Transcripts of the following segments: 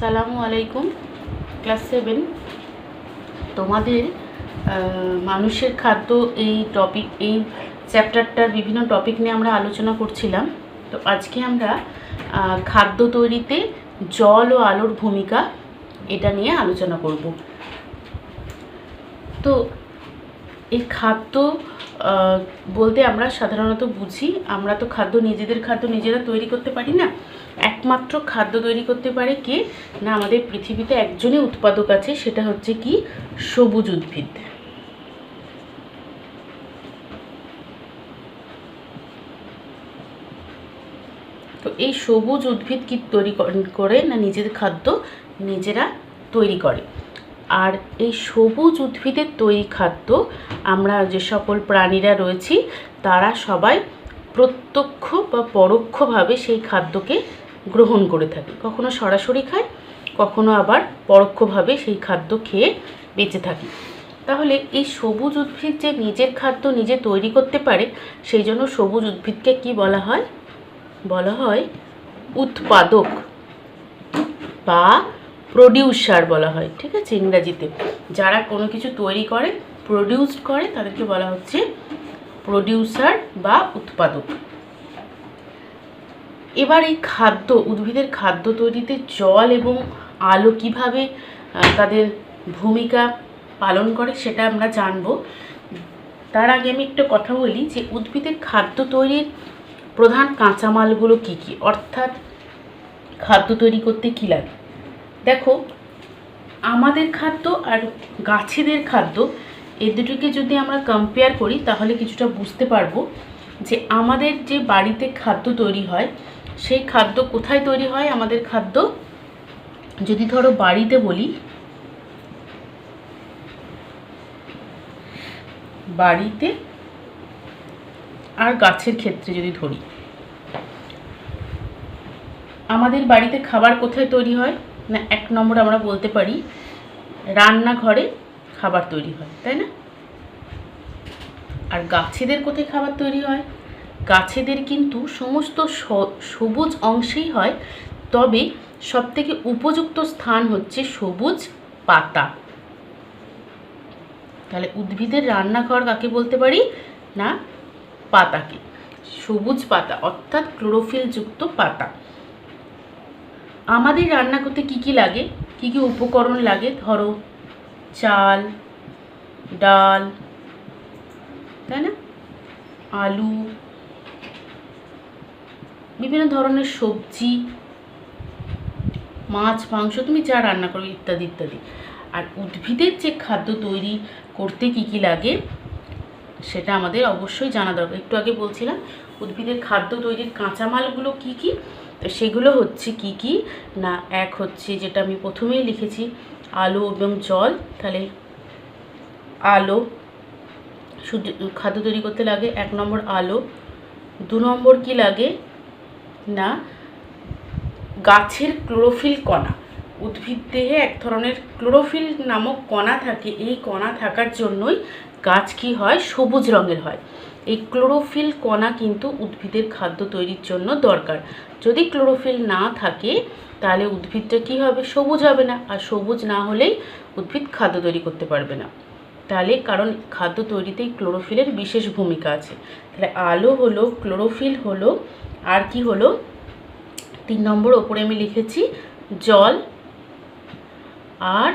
আসসালামু আলাইকুম। ক্লাস 7 তোমাদের মানুষের খাদ্য এই চ্যাপ্টারটার বিভিন্ন টপিক নিয়ে আমরা আলোচনা করছিলাম। তো আজকে আমরা খাদ্য তৈরিতে জল ও আলোর ভূমিকা এটা নিয়ে আলোচনা করব। তো এই খাদ্য বলতে আমরা সাধারণত বুঝি, আমরা তো নিজেদের খাদ্য নিজেরা তৈরি করতে পারি না। একমাত্র খাদ্য তৈরি করতে পারে কে না, আমাদের পৃথিবীতে একজনই উৎপাদক আছে, সেটা হচ্ছে কি সবুজ উদ্ভিদ। তো এই সবুজ উদ্ভিদ কি তৈরি করে না, নিজেদের খাদ্য নিজেরা তৈরি করে। আর এই সবুজ উদ্ভিদের তৈরি খাদ্য আমরা যে সকল প্রাণীরা রয়েছি তারা সবাই প্রত্যক্ষ বা পরোক্ষভাবে সেই খাদ্যকে গ্রহণ করে থাকে। কখনো সরাসরি খায়, কখনো আবার পরোক্ষভাবে সেই খাদ্য খেয়ে বেঁচে থাকি। তাহলে এই সবুজ উদ্ভিদ যে নিজের খাদ্য নিজে তৈরি করতে পারে, সেই জন্য সবুজ উদ্ভিদকে কি বলা হয়? বলা হয় উৎপাদক বা প্রডিউসার বলা হয়। ঠিক আছে, ইংরাজিতে যারা কোনো কিছু তৈরি করে, প্রডিউস করে, তাদেরকে বলা হচ্ছে প্রডিউসার বা উৎপাদক। এবার এই খাদ্য, উদ্ভিদের খাদ্য তৈরিতে জল এবং আলো কিভাবে তাদের ভূমিকা পালন করে সেটা আমরা জানব। তার আগে আমি একটা কথা বলি যে উদ্ভিদের খাদ্য তৈরির প্রধান কাঁচামালগুলো কি কি, অর্থাৎ খাদ্য তৈরি করতে কী লাগে। দেখো, আমাদের খাদ্য আর গাছেদের খাদ্য এই দুটোকে যদি আমরা কম্পেয়ার করি তাহলে কিছুটা বুঝতে পারবো যে আমাদের যে বাড়িতে খাদ্য তৈরি হয় সেই খাদ্য কোথায় তৈরি হয়। আমাদের খাদ্য যদি ধরো বাড়িতে বলি, বাড়িতে আর গাছের ক্ষেত্রে যদি ধরি, আমাদের বাড়িতে খাবার কোথায় তৈরি হয় না, 1 নম্বর আমরা বলতে পারি রান্নাঘরে খাবার তৈরি হয়, তাই না? আর গাছেদের কোথায় খাবার তৈরি হয়? গাছেদের কিন্তু সমস্ত সবুজ অংশেই হয়, তবে সবথেকে উপযুক্ত স্থান হচ্ছে সবুজ পাতা। তাহলে উদ্ভিদের রান্নাঘর কাকে বলতে পারি না, পাতাকে, সবুজ পাতা অর্থাৎ ক্লোরোফিল যুক্ত পাতা। আমাদের রান্না করতে কি কি লাগে, কি কি উপকরণ লাগে? ধরো চাল, ডাল, তাই না, আলু, বিভিন্ন ধরনের সবজি, মাছ, মাংস, তুমি যা রান্না করো, ইত্যাদি ইত্যাদি। আর উদ্ভিদের যে খাদ্য তৈরি করতে কি কি লাগে সেটা আমাদের অবশ্যই জানা দরকার। একটু আগে বলছিলাম উদ্ভিদের খাদ্য তৈরির কাঁচামালগুলো কি কি, তো সেগুলো হচ্ছে কি কি না, এক হচ্ছে যেটা আমি প্রথমেই লিখেছি আলো এবং জল। তাহলে আলো, খাদ্য তৈরি করতে লাগে 1 নম্বর আলো। 2 নম্বর কি লাগে না, গাছের ক্লোরোফিল কণা। উদ্ভিদ দেহে এক ধরনের ক্লোরোফিল নামক কণা থাকে, এই কণা থাকার জন্যই গাছ কি হয়, সবুজ রঙের হয়। এই ক্লোরোফিল কণা কিন্তু উদ্ভিদের খাদ্য তৈরির জন্য দরকার। যদি ক্লোরোফিল না থাকে তাহলে উদ্ভিদটা কি হবে, সবুজ হবে না। আর সবুজ না হলেই উদ্ভিদ খাদ্য তৈরি করতে পারবে না। তাহলে কারণ খাদ্য তৈরিতেই ক্লোরোফিলের বিশেষ ভূমিকা আছে। তাহলে আলো হলো, ক্লোরোফিল হলো, আর কি হলো 3 নম্বর ওপরে আমি লিখেছি জল। আর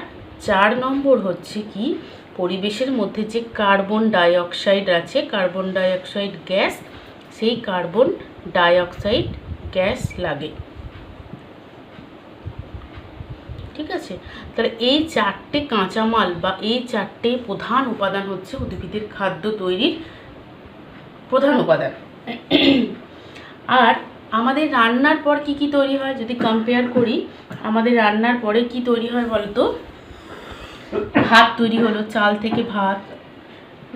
4 নম্বর হচ্ছে কি, পরিবেশের মধ্যে যে কার্বন ডাই অক্সাইড আছে, কার্বন ডাই অক্সাইড গ্যাস, সেই কার্বন ডাই অক্সাইড গ্যাস লাগে। ঠিক আছে, তাহলে এই 4টে কাঁচামাল বা এই 4টে প্রধান উপাদান হচ্ছে উদ্ভিদের খাদ্য তৈরির প্রধান উপাদান। আর আমাদের রান্নার পর কি কি তৈরি হয় যদি কম্পেয়ার করি, আমাদের রান্নার পরে কি তৈরি হয় বলতো? ভাত তৈরি হলো, চাল থেকে ভাত।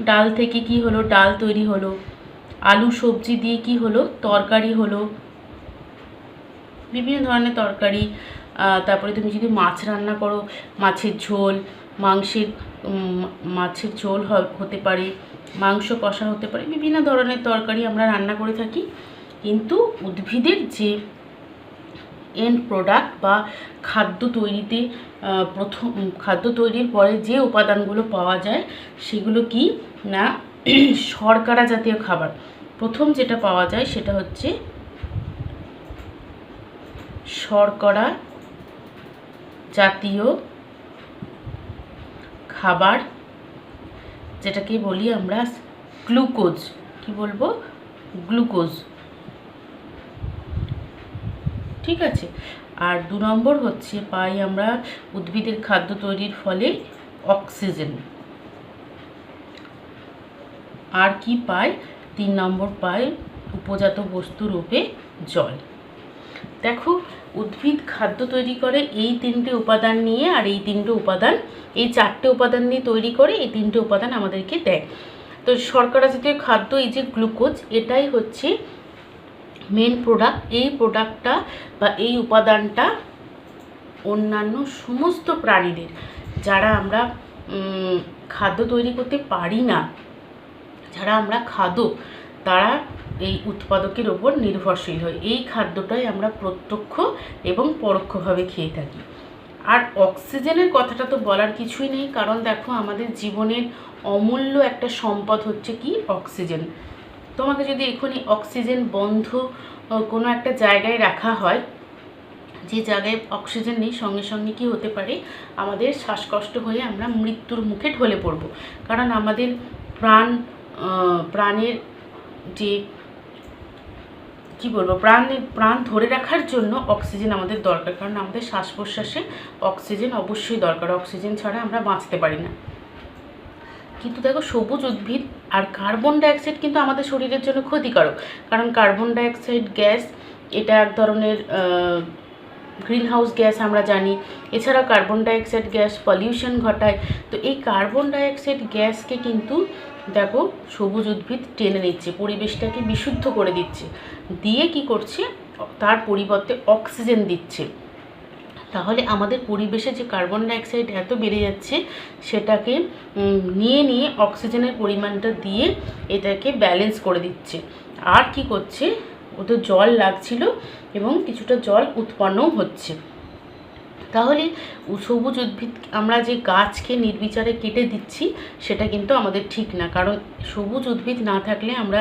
ডাল থেকে কি হলো, ডাল তৈরি হলো। আলু সবজি দিয়ে কি হলো, তরকারি হলো, বিভিন্ন ধরনের তরকারি। তারপরে তুমি যদি মাছ রান্না করো, মাছের ঝোল, মাছের ঝোল হতে পারে, মাংস কষা হতে পারে, বিভিন্ন ধরনের তরকারি আমরা রান্না করে থাকি। কিন্তু উদ্ভিদের যে এন্ড প্রোডাক্ট বা খাদ্য তৈরিতে খাদ্য তৈরির পরে যে উপাদানগুলো পাওয়া যায় সেগুলো কি না শর্করা জাতীয় খাবার। প্রথম যেটা পাওয়া যায় সেটা হচ্ছে শর্করা জাতীয় খাবার, যেটাকে বলি আমরা গ্লুকোজ। কি বলবো? গ্লুকোজ। ঠিক আছে। আর 2 নম্বর হচ্ছে পাই আমরা উদ্ভিদের খাদ্য তৈরির ফলে অক্সিজেন। আর কি পাই? 3 নম্বর পাই উপজাত বস্তু রূপে জল। দেখো, উদ্ভিদ খাদ্য তৈরি করে এই 3টে উপাদান নিয়ে, আর এই 3টে উপাদান, এই 4টে উপাদান নিয়ে তৈরি করে, এই 3টে উপাদান আমাদেরকে দেয়। তো শর্করা জাতীয় খাদ্য, এই যে গ্লুকোজ, এটাই হচ্ছে মেন প্রোডাক্ট। এই প্রোডাক্টটা বা এই উপাদানটা অন্যান্য সমস্ত প্রাণীদের, যারা আমরা খাদ্য তৈরি করতে পারি না, যারা আমরা খাদ্য, তারা এই উৎপাদকের ওপর নির্ভরশীল হয়। এই খাদ্যটাই আমরা প্রত্যক্ষ এবং পরোক্ষভাবে খেয়ে থাকি। আর অক্সিজেনের কথাটা তো বলার কিছুই নেই, কারণ দেখো আমাদের জীবনের অমূল্য একটা সম্পদ হচ্ছে কি? অক্সিজেন। তোমাকে যদি এখনই অক্সিজেন বন্ধ কোনো একটা জায়গায় রাখা হয়, যে জায়গায় অক্সিজেন নেই, সঙ্গে সঙ্গে কি হতে পারে? আমাদের শ্বাসকষ্ট হয়ে আমরা মৃত্যুর মুখে ঢলে পড়ব। কারণ আমাদের প্রাণের যে কি বলবো, প্রাণ ধরে রাখার জন্য অক্সিজেন আমাদের দরকার, কারণ আমাদের শ্বাস প্রশ্বাসে অক্সিজেন অবশ্যই দরকার। অক্সিজেন ছাড়া আমরা বাঁচতে পারি না। কিন্তু দেখো, সবুজ উদ্ভিদ আর কার্বন ডাইঅক্সাইড কিন্তু আমাদের শরীরের জন্য ক্ষতিকারক, কারণ কার্বন ডাইঅক্সাইড গ্যাস, এটা এক ধরনের গ্রিন হাউস গ্যাস আমরা জানি। এছাড়া কার্বন ডাইঅক্সাইড গ্যাস পলিউশন ঘটায়। তো এই কার্বন ডাইঅক্সাইড গ্যাসকে কিন্তু দেখো সবুজ উদ্ভিদ টেনে নিচ্ছে, পরিবেশটাকে বিশুদ্ধ করে দিচ্ছে, দিয়ে কি করছে? তার পরিবর্তে অক্সিজেন দিচ্ছে। তাহলে আমাদের পরিবেশে যে কার্বন ডাইঅক্সাইড এত বেড়ে যাচ্ছে, সেটাকে নিয়ে অক্সিজেনের পরিমাণটা দিয়ে এটাকে ব্যালেন্স করে দিচ্ছে। আর কি করছে? ওদের জল লাগছিল এবং কিছুটা জল উৎপন্নও হচ্ছে। তাহলে সবুজ উদ্ভিদ, আমরা যে গাছকে নির্বিচারে কেটে দিচ্ছি, সেটা কিন্তু আমাদের ঠিক না। কারণ সবুজ উদ্ভিদ না থাকলে আমরা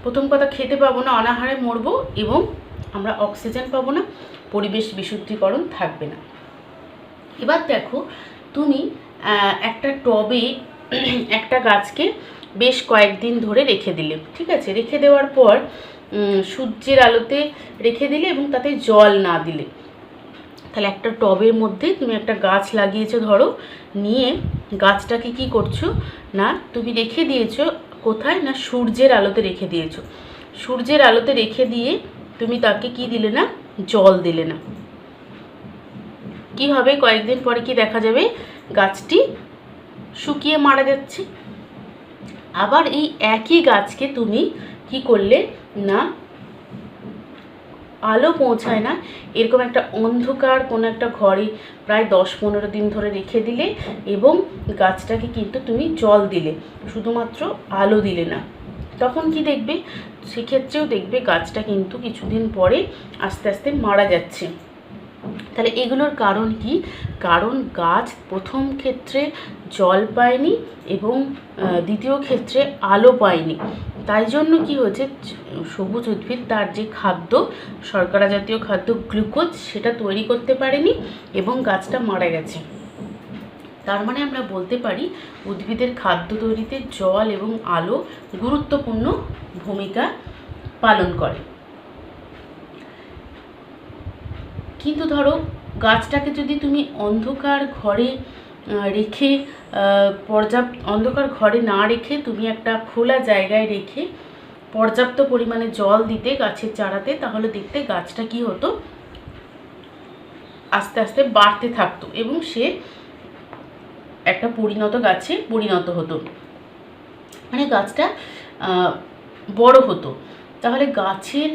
প্রথম কথা খেতে পাবো না, অনাহারে মরবো, এবং আমরা অক্সিজেন পাবো না, পরিবেশ বিশুদ্ধীকরণ থাকবে না। এবার দেখো, তুমি একটা টবে একটা গাছকে বেশ কয়েকদিন ধরে রেখে দিলে, ঠিক আছে? রেখে দেওয়ার পর সূর্যের আলোতে রেখে দিলে এবং তাতে জল না দিলে, তাহলে একটা টবের মধ্যে তুমি একটা গাছ লাগিয়েছো, ধরো, নিয়ে গাছটাকে কি করছো না তুমি রেখে দিয়েছো কোথায়? না সূর্যের আলোতে রেখে দিয়েছো। সূর্যের আলোতে রেখে দিয়ে তুমি তাকে কি দিলে না? জল দিলে না। কি হবে? কয়েকদিন পরে কি দেখা যাবে? গাছটি শুকিয়ে মারা যাচ্ছে। আবার এই একই গাছকে তুমি কি করলে না, আলো পৌঁছায় না এরকম একটা অন্ধকার কোনো একটা ঘরে প্রায় 10-15 দিন ধরে রেখে দিলে, এবং গাছটাকে কিন্তু তুমি জল দিলে, শুধুমাত্র আলো দিলে না। তখন কি দেখবে? সেক্ষেত্রেও দেখবে গাছটা কিন্তু কিছুদিন পরে আস্তে আস্তে মারা যাচ্ছে। তাহলে এগুলোর কারণ কি? কারণ গাছ প্রথম ক্ষেত্রে জল পায়নি এবং দ্বিতীয় ক্ষেত্রে আলো পায়নি। তাই জন্য কি হয়েছে? সবুজ উদ্ভিদ তার যে খাদ্য, শর্করা জাতীয় খাদ্য গ্লুকোজ, সেটা তৈরি করতে পারেনি এবং গাছটা মারা গেছে। তার মানে আমরা বলতে পারি উদ্ভিদের খাদ্য তৈরিতে জল এবং আলো গুরুত্বপূর্ণ ভূমিকা পালন করে। কিন্তু ধরো, গাছটাকে যদি তুমি অন্ধকার ঘরে রেখে অন্ধকার ঘরে না রেখে তুমি একটা খোলা জায়গায় রেখে পর্যাপ্ত পরিমাণে জল দিতে গাছের চারাতে, তাহলে দেখতে গাছটা কি হতো? আস্তে আস্তে বাড়তে থাকতো এবং সে একটা পরিণত গাছে পরিণত হতো, মানে গাছটা বড় হতো। তাহলে গাছের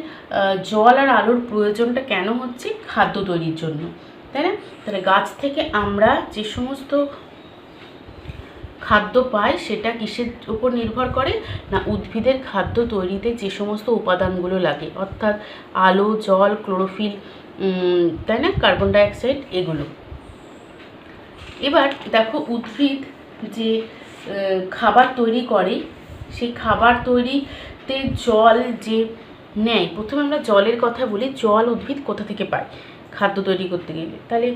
জল আর আলোর প্রয়োজনটা কেন হচ্ছে? খাদ্য তৈরির জন্য, তাই না? তাহলে গাছ থেকে আমরা যে সমস্ত খাদ্য পায় সেটা কিসের উপর নির্ভর করে না উদ্ভিদের খাদ্য তৈরিতে যে সমস্ত উপাদানগুলো লাগে, অর্থাৎ আলো, জল, ক্লোরোফিল, তাই না, কার্বন ডাইঅক্সাইড, এগুলো। এবার দেখো উদ্ভিদ যে খাবার তৈরি করে, সেই খাবার তৈরিতে জল যে নেয়, প্রথমে আমরা জলের কথা বলি। জল উদ্ভিদ কোথা থেকে পায় খাদ্য তৈরি করতে গেলে? তাহলে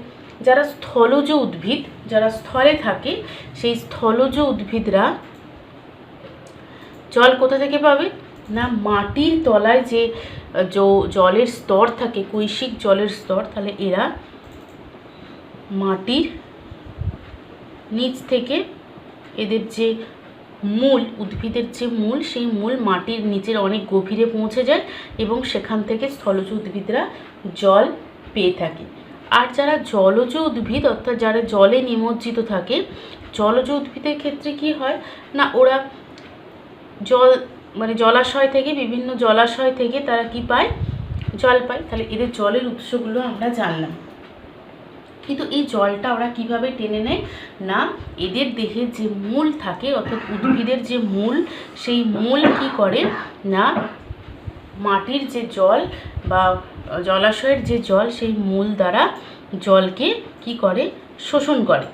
যারা স্থলজ উদ্ভিদ, যারা স্থলে থাকে, সেই স্থলজ উদ্ভিদরা জল কোথা থেকে পাবে না মাটির তলায় যে জলের স্তর থাকে, কৈশিক জলের স্তর, তাহলে এরা মাটির নিচ থেকে, এদের যে মূল, উদ্ভিদের যে মূল, সেই মূল মাটির নিচের অনেক গভীরে পৌঁছে যায় এবং সেখান থেকে স্থলজ উদ্ভিদরা জল পেয়ে থাকে। আর যারা জলজ উদ্ভিদ, অর্থাৎ যারা জলে নিমজ্জিত থাকে, জলজ উদ্ভিদের ক্ষেত্রে কি হয় না ওরা জল জলাশয় থেকে, বিভিন্ন জলাশয় থেকে তারা কি পায়, জল পায়। তাহলে এদের জলের উৎসগুলো আমরা জানলাম। কিন্তু এই জলটা ওরা কিভাবে টেনে নেয় না এদের দেহের যে মূল থাকে, অর্থাৎ উদ্ভিদের যে মূল, সেই মূল কি করে না মাটির যে জল বা জলাশয়ের যে জল, সেই মূল দ্বারা জলকে কি করে, শোষণ করে।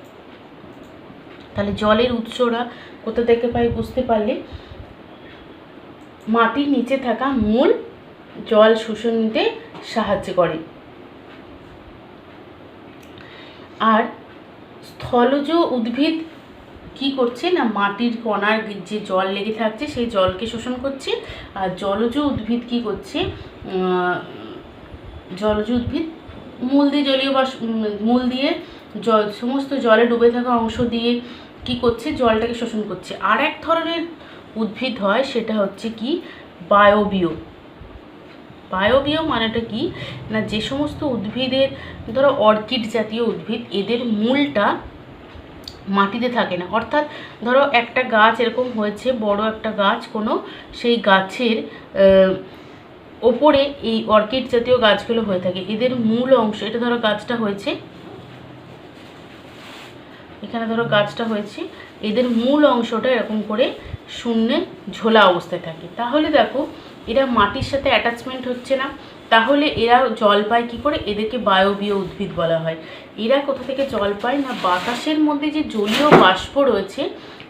তাহলে জলের উৎসরা কোথা থেকে পাই বুঝতে পারলে, মাটির নিচে থাকা মূল জল শোষণ নিতে সাহায্য করে। আর স্থলজ উদ্ভিদ কি করছে না মাটির কণার যে জল লেগে থাকছে সেই জলকে শোষণ করছে। আর জলজ উদ্ভিদ কি করছে, জলজ উদ্ভিদ মূল দিয়ে মূল দিয়ে জল, সমস্ত জলে ডুবে থাকা অংশ দিয়ে কি করছে, জলটাকে শোষণ করছে। আর এক ধরনের উদ্ভিদ হয়, সেটা হচ্ছে কি বায়বীয়। বায়বীয় মানেটা কি না যে সমস্ত উদ্ভিদের, ধরো অর্কিড জাতীয় উদ্ভিদ, এদের মূলটা মাটিতে থাকে না, অর্থাৎ ধরো একটা গাছ এরকম হয়েছে, বড় একটা গাছ কোনো, সেই গাছের ওপরে এই অর্কিড জাতীয় গাছগুলো হয়ে থাকে। এদের মূল অংশ, এটা ধরো গাছটা হয়েছে, এখানে ধরো গাছটা হয়েছে, এদের মূল অংশটা এরকম করে শূন্যে ঝোলা অবস্থায় থাকে। তাহলে দেখো এরা মাটির সাথে অ্যাটাচমেন্ট হচ্ছে না, তাহলে এরা জল পায় কী করে? এদেরকে বায়বীয় উদ্ভিদ বলা হয়। এরা কোথা থেকে জল পায় না বাতাসের মধ্যে যে জলীয় বাষ্প রয়েছে,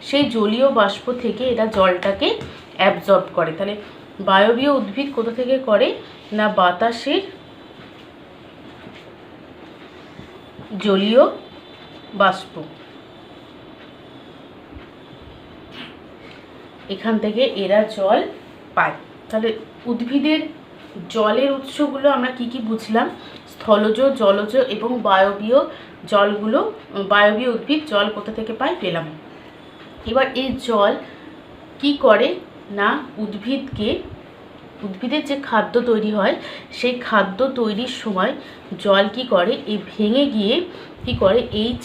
সেই জলীয় বাষ্প থেকে এরা জলটাকে অ্যাবজর্ব করে। তাহলে বায়বীয় উদ্ভিদ কোথা থেকে করে না বাতাসের জলীয় বাষ্প, এখান থেকে এরা জল পায়। তাহলে উদ্ভিদের জলের উৎসগুলো আমরা কি কি বুঝলাম? স্থলজ, জলজ এবং বায়বীয় জলগুলো, বায়বীয় উদ্ভিদ জল কোথা থেকে পায় পেলাম। এবার এই জল কি করে না উদ্ভিদের যে খাদ্য তৈরি হয়, সেই খাদ্য তৈরির সময় জল কি করে, এই ভেঙে গিয়ে কি করে H+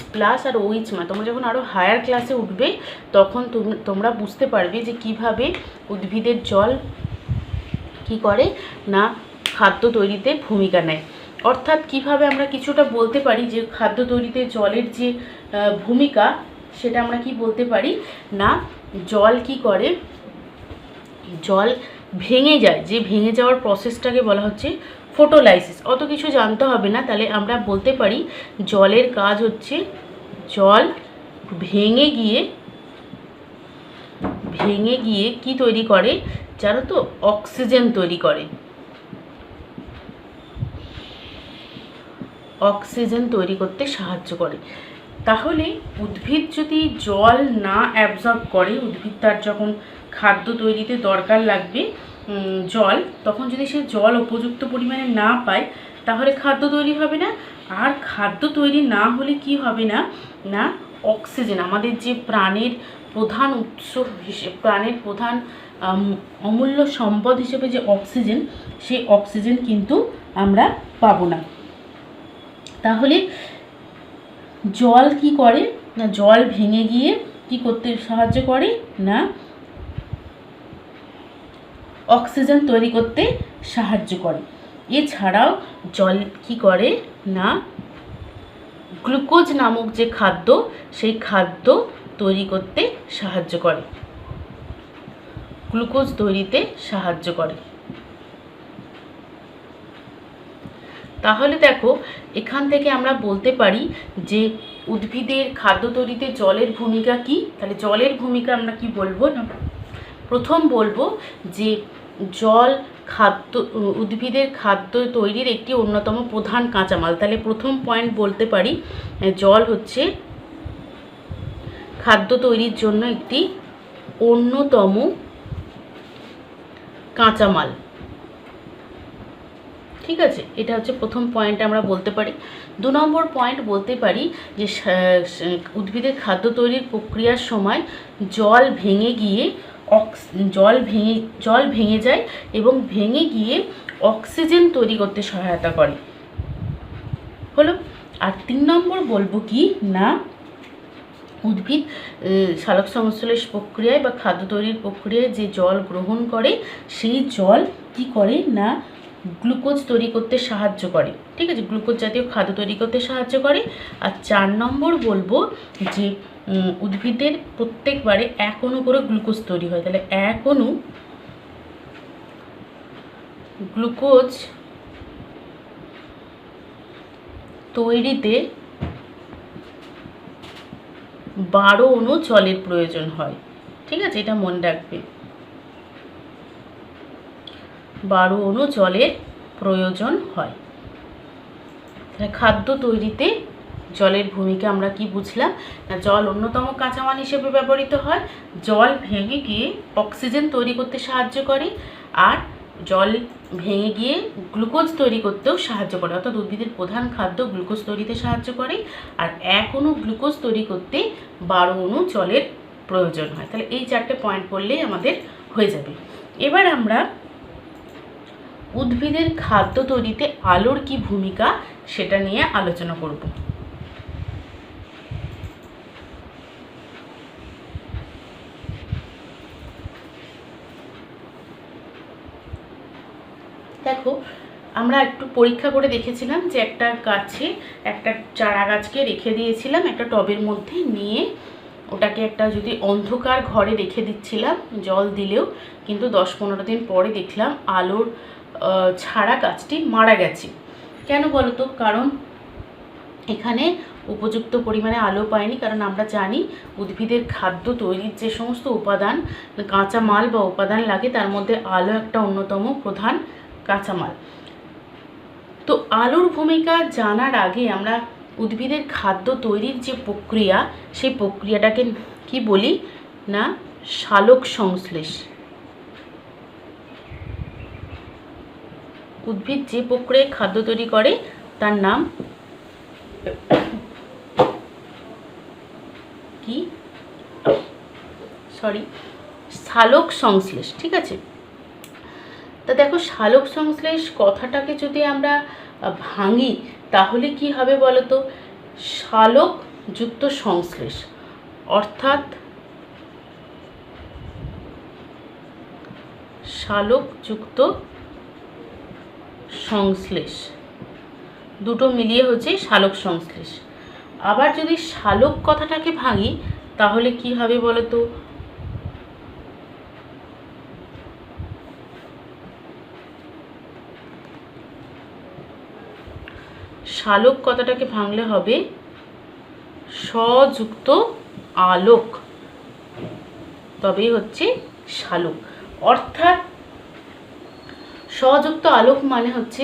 আর OH-, তোমরা যখন আরও হায়ার ক্লাসে উঠবে তখন তোমরা বুঝতে পারবে যে কিভাবে উদ্ভিদের জল কি করে না খাদ্য তৈরিতে ভূমিকা নেয়। অর্থাৎ কিভাবে আমরা কিছুটা বলতে পারি যে খাদ্য তৈরিতে জলের যে ভূমিকা, সেটা আমরা কি বলতে পারি না জল কি করে, জল ভেঙে যায়, যে ভেঙে যাওয়ার প্রসেসটাকে বলা হচ্ছে ফটোলাইসিস। অত কিছু জানতে হবে না, তাহলে আমরা বলতে পারি জলের কাজ হচ্ছে জল ভেঙে গিয়ে কি তৈরি করে জানো তো, অক্সিজেন তৈরি করে। অক্সিজেন তৈরি করতে সাহায্য করে। তাহলে উদ্ভিদ যদি জল না অ্যাবজর্ব করে, উদ্ভিদ তার যখন খাদ্য তৈরিতে দরকার লাগবে জল, তখন যদি সে জল উপযুক্ত পরিমাণে না পায়, তাহলে খাদ্য তৈরি হবে না। আর খাদ্য তৈরি না হলে কি হবে না না অক্সিজেন, আমাদের যে প্রাণের প্রধান উৎস হিসেবে, প্রাণের প্রধান অমূল্য সম্পদ হিসেবে যে অক্সিজেন, সেই অক্সিজেন কিন্তু আমরা পাবো না। তাহলে জল কি করে না জল ভেঙে গিয়ে কি করতে সাহায্য করে না অক্সিজেন তৈরি করতে সাহায্য করে। এছাড়াও জল কি করে না গ্লুকোজ নামক যে খাদ্য, সেই খাদ্য তৈরি করতে সাহায্য করে, গ্লুকোজ তৈরিতে সাহায্য করে। তাহলে দেখো এখান থেকে আমরা বলতে পারি যে উদ্ভিদের খাদ্য তৈরিতে জলের ভূমিকা কি। তাহলে জলের ভূমিকা আমরা কি বলবো না, প্রথম বলবো যে জল উদ্ভিদের খাদ্য তৈরির একটি অন্যতম প্রধান কাঁচামাল। তাহলে প্রথম পয়েন্ট বলতে পারি জল হচ্ছে খাদ্য তৈরির জন্য একটি অন্যতম কাঁচামাল। ঠিক আছে, এটা হচ্ছে প্রথম পয়েন্ট আমরা বলতে পারি। 2 নম্বর পয়েন্ট বলতে পারি যে উদ্ভিদের খাদ্য তৈরির প্রক্রিয়ার সময় জল ভেঙে যায় এবং ভেঙে গিয়ে অক্সিজেন তৈরি করতে সহায়তা করে। হলো। আর 3 নম্বর বলবো কি না, উদ্ভিদ সালোক সংশ্লেষ প্রক্রিয়ায় বা খাদ্য তৈরির প্রক্রিয়ায় যে জল গ্রহণ করে সেই জল কি করে না গ্লুকোজ তৈরি করতে সাহায্য করে। ঠিক আছে, গ্লুকোজ জাতীয় খাদ্য তৈরি করতে সাহায্য করে। আর 4 নম্বর বলবো যে উদ্ভিদের প্রত্যেকবারে 1 অণু করে গ্লুকোজ তৈরি হয়। তাহলে 1 অণু গ্লুকোজ তৈরিতে 12 অণু জলের প্রয়োজন হয়। ঠিক আছে, এটা মনে রাখবে, 12 অণু জলের প্রয়োজন হয়। খাদ্য তৈরিতে জলের ভূমিকা আমরা কি বুঝলাম না, জল অন্যতম কাঁচামাল হিসেবে ব্যবহৃত হয়, জল ভেঙে গিয়ে অক্সিজেন তৈরি করতে সাহায্য করে, আর জল ভেঙে গিয়ে গ্লুকোজ তৈরি করতেও সাহায্য করে। অর্থাৎ উদ্ভিদের প্রধান খাদ্য গ্লুকোজ তৈরিতে সাহায্য করে, আর 1 অণু গ্লুকোজ তৈরি করতে 12 অণু জলের প্রয়োজন হয়। তাহলে এই 4টে পয়েন্ট বললেই আমাদের হয়ে যাবে। এবার আমরা উদ্ভিদের খাদ্য তৈরিতে আলোর কি ভূমিকা সেটা নিয়ে আলোচনা করব। দেখো আমরা একটু পরীক্ষা করে দেখেছিলাম যে একটা গাছে একটা চারা গাছকে রেখে দিয়েছিলাম একটা টবের মধ্যে নিয়ে, ওটাকে একটা যদি অন্ধকার ঘরে রেখে দিচ্ছিলাম জল দিলেও, কিন্তু 10-15 দিন পরে দেখলাম আলোর ছাড়া গাছটি মারা গেছে। কেন বলো তো? কারণ এখানে উপযুক্ত পরিমাণে আলো পায়নি। কারণ আমরা জানি উদ্ভিদের খাদ্য তৈরির যে সমস্ত উপাদান কাঁচামাল বা উপাদান লাগে তার মধ্যে আলো একটা অন্যতম প্রধান কাঁচামাল। তো আলোর ভূমিকা জানার আগে আমরা উদ্ভিদের খাদ্য তৈরির যে প্রক্রিয়া সেই প্রক্রিয়াটাকে কি বলি না সালোক সংশ্লেষ। উদ্ভিদ যে প্রক্রিয়ায় খাদ্য তৈরি করে তার নাম কি সালোক সংশ্লেষ। ঠিক আছে, তা দেখো সালোক সংশ্লেষ কথাটাকে যদি আমরা ভাঙি তাহলে কি হবে বলো তো? সালোক যুক্ত সংশ্লেষ, অর্থাৎ সালোক যুক্ত সংশ্লেষ, দুটো মিলিয়ে হচ্ছে সালোক সংশ্লেষ। আবার যদি সালোক কথাটাকে ভাঙি তাহলে কি হবে বলো তো? সালোক কথাটাকে ভাঙলে হবে সযুক্ত আলোক, তবেই হচ্ছে সালোক। অর্থাৎ সযুক্ত আলোক মানে হচ্ছে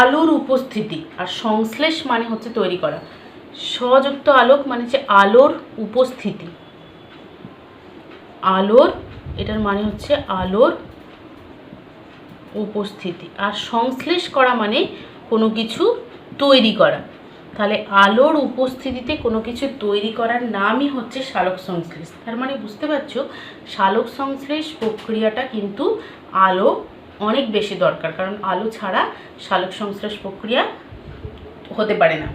আলোর উপস্থিতি, আর সংশ্লেষ মানে হচ্ছে তৈরি করা। সযুক্ত আলোক মানে হচ্ছে আলোর উপস্থিতি, এটার মানে হচ্ছে আলোর উপস্থিতি, আর সংশ্লেষ করা মানে কোনো কিছু তৈরি করা। তাহলে আলোর উপস্থিতিতে কোনো কিছু তৈরি করার নামই হচ্ছে সালোক সংশ্লেষ। তার মানে বুঝতে পারছো সালোক সংশ্লেষ প্রক্রিয়াটা কিন্তু আলো অনেক বেশি দরকার, কারণ আলো ছাড়া সালোক সংশ্লেষ প্রক্রিয়া হতে পারে না।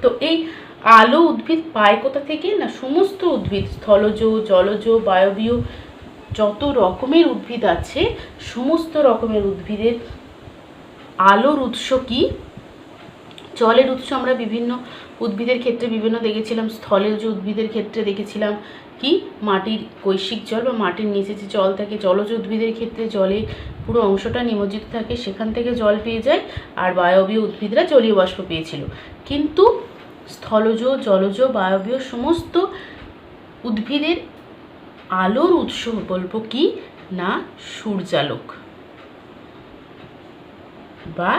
তো এই আলো উদ্ভিদ পায় কোথা থেকে না? সমস্ত উদ্ভিদ, স্থলজ, জলজ, বায়বীয় যত রকমের উদ্ভিদ আছে সমস্ত রকমের উদ্ভিদের আলোর উৎস কি? জলের উৎস আমরা বিভিন্ন উদ্ভিদের ক্ষেত্রে বিভিন্ন দেখেছিলাম। স্থলের যে উদ্ভিদের ক্ষেত্রে দেখেছিলাম কি মাটির কৈশিক জল বা মাটির নিচে যে জল থাকে, জলজ উদ্ভিদের ক্ষেত্রে জলে পুরো অংশটা নিমজ্জিত থাকে, সেখান থেকে জল পেয়ে যায়, আর বায়বীয় উদ্ভিদরা জলীয় বাষ্প পেয়েছিল। কিন্তু স্থলজ, জলজ, বায়বীয় সমস্ত উদ্ভিদের আলোর উৎস বলবো কি না সূর্যালোক বা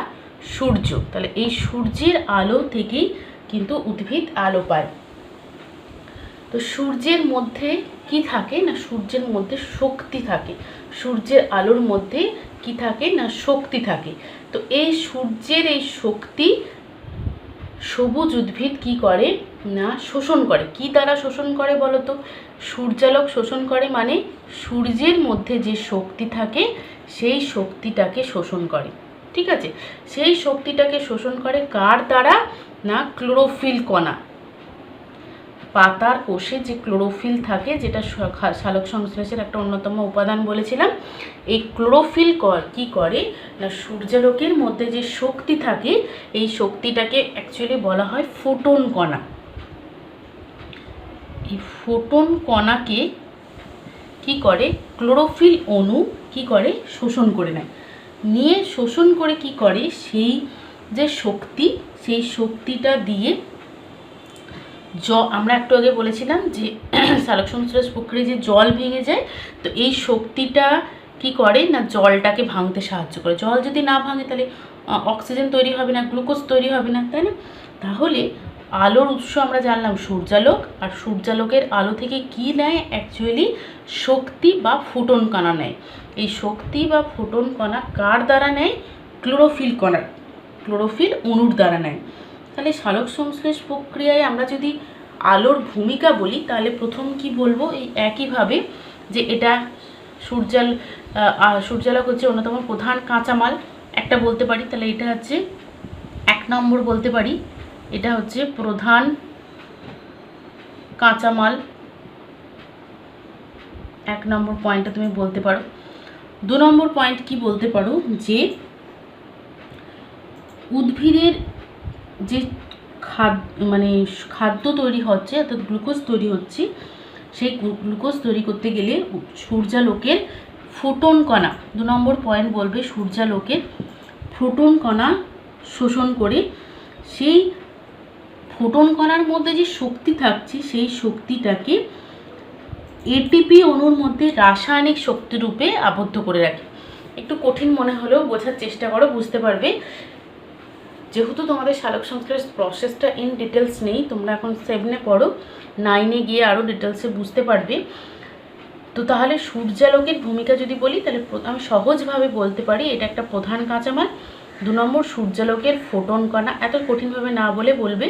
সূর্য। তাহলে এই সূর্যের আলো থেকেই কিন্তু উদ্ভিদ আলো পায়। তো সূর্যের মধ্যে কি থাকে না সূর্যের মধ্যে শক্তি থাকে, সূর্যের আলোর মধ্যে কি থাকে না শক্তি থাকে। তো এই সূর্যের এই শক্তি সবুজ উদ্ভিদ কি করে না শোষণ করে। কি দ্বারা শোষণ করে বলো তো? সূর্যালোক শোষণ করে, মানে সূর্যের মধ্যে যে শক্তি থাকে সেই শক্তিটাকে শোষণ করে। ঠিক আছে, সেই শক্তিটাকে শোষণ করে কার দ্বারা না ক্লোরোফিল কণা। পাতার কোষে যে ক্লোরোফিল থাকে, যেটা সালোক সংশ্লেষের একটা অন্যতম উপাদান বলেছিলাম, এই ক্লোরোফিল কি করে না সূর্যালোকের মধ্যে যে শক্তি থাকে এই শক্তিটাকে অ্যাকচুয়ালি বলা হয় ফোটন কণা। এই ফোটন কণাকে কি করে ক্লোরোফিল অণু কি করে শোষণ করে নেয়, নিয়ে শোষণ করে কি করে সেই যে শক্তি, সেই শক্তিটা দিয়ে আমরা একটু আগে বলেছিলাম যে সালোক সংশ্লেষ প্রক্রিয়ায় যে জল ভেঙে যায়, তো এই শক্তিটা কি করে না জলটাকে ভাঙতে সাহায্য করে। জল যদি না ভাঙে তাহলে অক্সিজেন তৈরি হবে না, গ্লুকোজ তৈরি হবে না, তাই না? তাহলে আলোর উৎস আমরা জানলাম সূর্যালোক, আর সূর্যালোকের আলো থেকে কি নেয় অ্যাকচুয়ালি শক্তি বা ফোটন কণা নেয়। এই শক্তি বা ফোটন কণা কার দ্বারা নেয়? ক্লোরোফিল কণা, ক্লোরোফিল অণুর দ্বারা নেয়। তাহলে সালোক সংশ্লেষ প্রক্রিয়ায় আমরা যদি আলোর ভূমিকা বলি তাহলে প্রথম কি বলবো, এই একইভাবে যে এটা সূর্যালোক হচ্ছে অন্যতম প্রধান কাঁচামাল একটা বলতে পারি। তাহলে এটা হচ্ছে 1 নম্বর বলতে পারি, এটা হচ্ছে প্রধান কাঁচামাল, 1 নম্বর পয়েন্টটা তুমি বলতে পারো। 2 নম্বর পয়েন্ট কি বলতে পারো যে উদ্ভিদের যে খাদ্য তৈরি হচ্ছে অর্থাৎ গ্লুকোজ তৈরি হচ্ছে, সেই গ্লুকোজ তৈরি করতে গেলে সূর্যালোকের ফোটন কণা, 2 নম্বর পয়েন্ট বলবে সূর্যালোকের ফোটন কণা শোষণ করে সেই ফোটন কণার মধ্যে যে শক্তি থাকছে সেই শক্তিটাকে এটিপি অণুর মধ্যে রাসায়নিক শক্তিরূপে আবদ্ধ করে রাখে। একটু কঠিন মনে হলেও বোঝার চেষ্টা করো, বুঝতে পারবে। যেহেতু তোমাদের সালোক সংশ্লেষ প্রসেসটা ইন ডিটেলস নেই, তোমরা এখন 7-এ পড়ো, 9-এ গিয়ে আরও ডিটেলসে বুঝতে পারবে। তো তাহলে সূর্যালোকের ভূমিকা যদি বলি তাহলে আমি সহজভাবে বলতে পারি এটা একটা প্রধান কাঁচামাল। 2 নম্বর সূর্যালোকের ফোটন কণা, এত কঠিনভাবে না বলে বলবে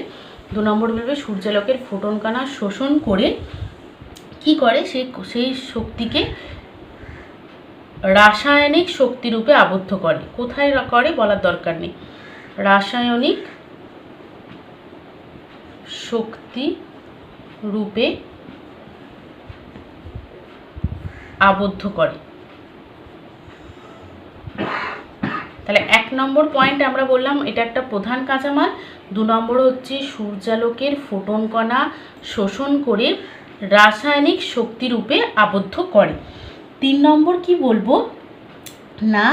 2 নম্বর বলবে সূর্যালোকের ফোটন কণা শোষণ করে কি করে সেই শক্তিকে রাসায়নিক শক্তিরূপে আবদ্ধ করে। কোথায় করে বলার দরকার নেই, রাসায়নিক শক্তি রূপে আবদ্ধ করে। তাহলে 1 নম্বর পয়েন্ট আমরা বললাম এটা একটা প্রধান কাঁচামাল, 2 নম্বর হচ্ছে সূর্যালোকের ফোটন কণা শোষণ করে রাসায়নিক শক্তিরূপে আবদ্ধ করে। 3 নম্বর কি বলবো না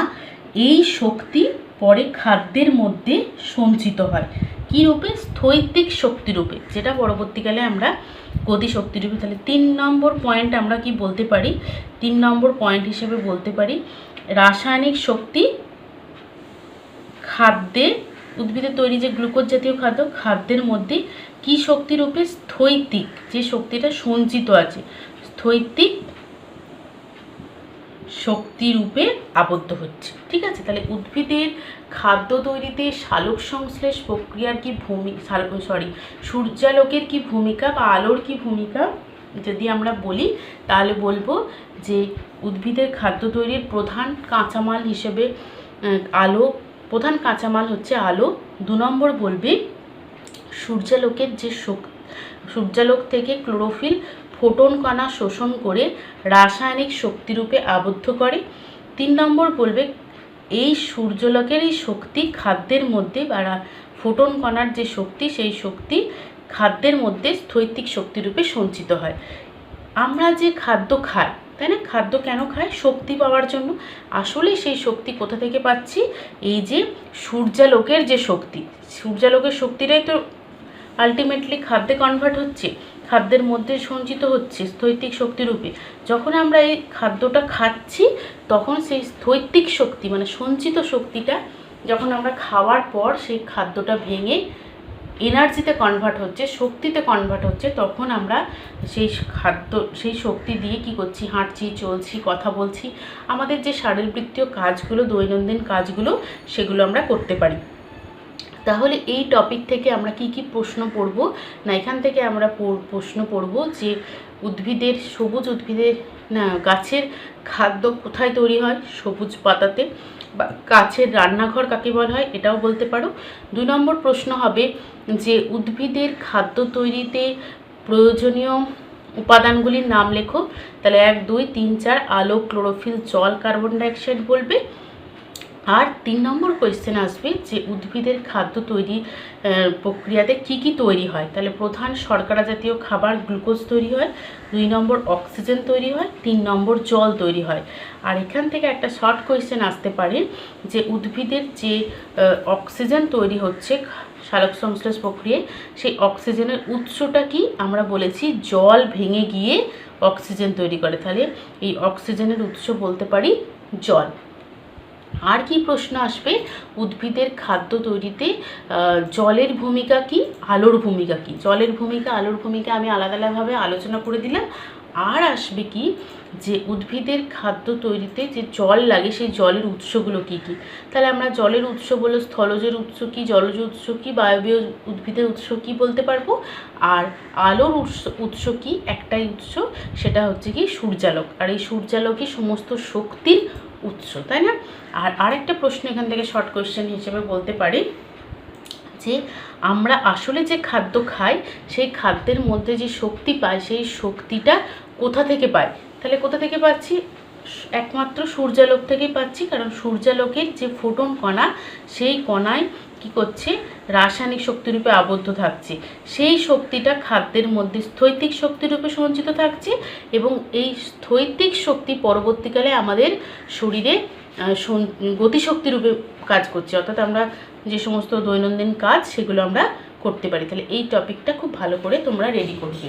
এই শক্তি পরে খাদ্যের মধ্যে সঞ্চিত হয়। কি রূপে? স্থৈতিক শক্তিরূপে, যেটা পরবর্তীকালে আমরা গতিশক্তিরূপে। তাহলে 3 নম্বর পয়েন্ট আমরা কি বলতে পারি? 3 নম্বর পয়েন্ট হিসেবে বলতে পারি রাসায়নিক শক্তি খাদ্যে, উদ্ভিদের তৈরি যে গ্লুকোজ জাতীয় খাদ্যের মধ্যে কি শক্তিরূপে? স্থৈতিক, যে শক্তিটা সঞ্চিত আছে, স্থৈতিক শক্তিরূপে আবদ্ধ হচ্ছে। ঠিক আছে, তাহলে উদ্ভিদের খাদ্য তৈরিতে সালোক সংশ্লেষ প্রক্রিয়ার কি সূর্যালোকের কি ভূমিকা বা আলোর কি ভূমিকা যদি আমরা বলি তাহলে বলবো যে উদ্ভিদের খাদ্য তৈরির প্রধান কাঁচামাল হিসেবে আলো, প্রধান কাঁচামাল হচ্ছে আলো। 2 নম্বর বলবে সূর্যালোকের যে সূর্যালোক থেকে ক্লোরোফিল ফোটন কণা শোষণ করে রাসায়নিক শক্তিরূপে আবদ্ধ করে। 3 নম্বর বলবে এই সূর্যালোকের এই শক্তি খাদ্যের মধ্যে বা ফোটন কণার যে শক্তি, সেই শক্তি খাদ্যের মধ্যে স্থৈতিক শক্তিরূপে সঞ্চিত হয়। আমরা যে খাদ্য খাই, তাই না, খাদ্য কেন খাই? শক্তি পাওয়ার জন্য। আসলে সেই শক্তি কোথা থেকে পাচ্ছি? এই যে সূর্যালোকের যে শক্তি, সূর্যালোকের শক্তিটাই তো আলটিমেটলি খাদ্যে কনভার্ট হচ্ছে, খাদ্যের মধ্যে সঞ্চিত হচ্ছে স্থৈতিক শক্তিরূপে। যখন আমরা এই খাদ্যটা খাচ্ছি তখন সেই স্থৈতিক শক্তি মানে সঞ্চিত শক্তিটা যখন আমরা খাওয়ার পর সেই খাদ্যটা ভেঙে এনার্জিতে কনভার্ট হচ্ছে, শক্তিতে কনভার্ট হচ্ছে, তখন আমরা সেই খাদ্য, সেই শক্তি দিয়ে কি করছি? হাঁটছি, চলছি, কথা বলছি, আমাদের যে শারীরবৃত্তীয় কাজগুলো, দৈনন্দিন কাজগুলো, সেগুলো আমরা করতে পারি। তাহলে এই টপিক থেকে আমরা কি কি প্রশ্ন পড়ব না, এখান থেকে আমরা প্রশ্ন পড়ব যে উদ্ভিদের, সবুজ উদ্ভিদের না গাছের খাদ্য কোথায় তৈরি হয়? সবুজ পাতাতে। বা গাছের রান্নাঘর কাকে বলা হয় এটাও বলতে পারো। 2 নম্বর প্রশ্ন হবে যে উদ্ভিদের খাদ্য তৈরিতে প্রয়োজনীয় উপাদানগুলির নাম লেখো। তাহলে 1, 2, 3, 4 আলো, ক্লোরোফিল, জল, কার্বন ডাইঅক্সাইড বলবে। আর 3 নম্বর কোয়েশ্চেন আসবে যে উদ্ভিদের খাদ্য তৈরি প্রক্রিয়াতে কি কি তৈরি হয়। তাহলে প্রধান শর্করা জাতীয় খাবার গ্লুকোজ তৈরি হয়, 2 নম্বর অক্সিজেন তৈরি হয়, 3 নম্বর জল তৈরি হয়। আর এখান থেকে একটা শর্ট কোয়েশ্চেন আসতে পারে যে উদ্ভিদের যে অক্সিজেন তৈরি হচ্ছে সালোক সংশ্লেষ প্রক্রিয়ায়, সেই অক্সিজেনের উৎসটা কি? আমরা বলেছি জল ভেঙে গিয়ে অক্সিজেন তৈরি করে। তাহলে এই অক্সিজেনের উৎস বলতে পারি জল। আর কি প্রশ্ন আসবে? উদ্ভিদের খাদ্য তৈরিতে জলের ভূমিকা কি, আলোর ভূমিকা কি? জলের ভূমিকা, আলোর ভূমিকা আমি আলাদা আলাদাভাবে আলোচনা করে দিলাম। আর আসবে কি যে উদ্ভিদের খাদ্য তৈরিতে যে জল লাগে, সেই জলের উৎসগুলো কি কি? তাহলে আমরা জলের উৎস বলে স্থলজের উৎস কি, জলজ উৎস কি, বায়বীয় উদ্ভিদের উৎস কি বলতে পারবো। আর আলোর উৎস কি? একটাই উৎস, সেটা হচ্ছে কি সূর্যালোক। আর এই সূর্যালোকই সমস্ত শক্তির উৎস, তাই না? আর আরেকটা প্রশ্ন এখান থেকে শর্ট কোয়েশ্চেন হিসেবে বলতে পারি যে আমরা আসলে যে খাদ্য খাই, সেই খাদ্যের মধ্যে যে শক্তি পাই, সেই শক্তিটা কোথা থেকে পাই? তাহলে কোথা থেকে পাচ্ছি? একমাত্র সূর্যালোক থেকেই পাচ্ছি। কারণ সূর্যালোকের যে ফোটন কণা, সেই কণায় কি করছে? রাসায়নিক শক্তিরূপে আবদ্ধ থাকছে। সেই শক্তিটা খাদ্যের মধ্যে স্থৈতিক শক্তিরূপে সঞ্চিত থাকছে এবং এই স্থৈতিক শক্তি পরবর্তীকালে আমাদের শরীরে গতিশক্তিরূপে কাজ করছে। অর্থাৎ আমরা যে সমস্ত দৈনন্দিন কাজ, সেগুলো আমরা করতে পারি। তাহলে এই টপিকটা খুব ভালো করে তোমরা রেডি করবে।